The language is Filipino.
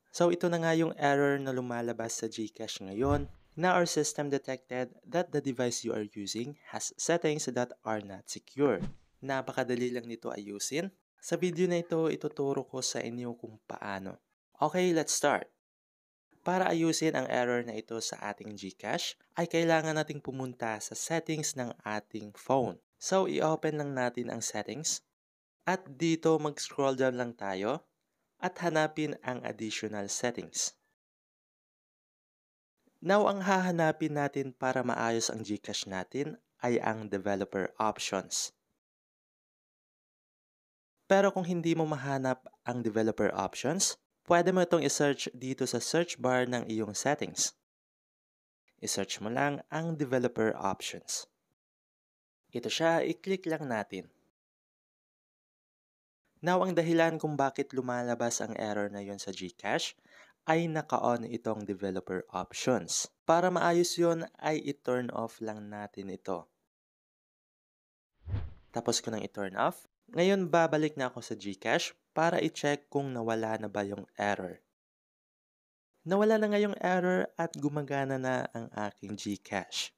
So ito na nga yung error na lumalabas sa GCash ngayon na our system detected that the device you are using has settings that are not secure. Napakadali lang nito ayusin. Sa video na ito, ituturo ko sa inyo kung paano. Okay, let's start. Para ayusin ang error na ito sa ating GCash, ay kailangan nating pumunta sa settings ng ating phone. So, i-open lang natin ang settings. At dito mag-scroll down lang tayo at hanapin ang additional settings. Now, ang hahanapin natin para maayos ang GCash natin ay ang developer options. Pero kung hindi mo mahanap ang developer options, pwede mo itong i-search dito sa search bar ng iyong settings. I-search mo lang ang developer options. Ito siya, i-click lang natin. Now, ang dahilan kung bakit lumalabas ang error na yon sa GCash ay naka-on itong developer options. Para maayos yon ay i-turn off lang natin ito. Tapos ko nang i-turn off. Ngayon, babalik na ako sa GCash para i-check kung nawala na ba yung error. Nawala na nga yung error at gumagana na ang aking GCash.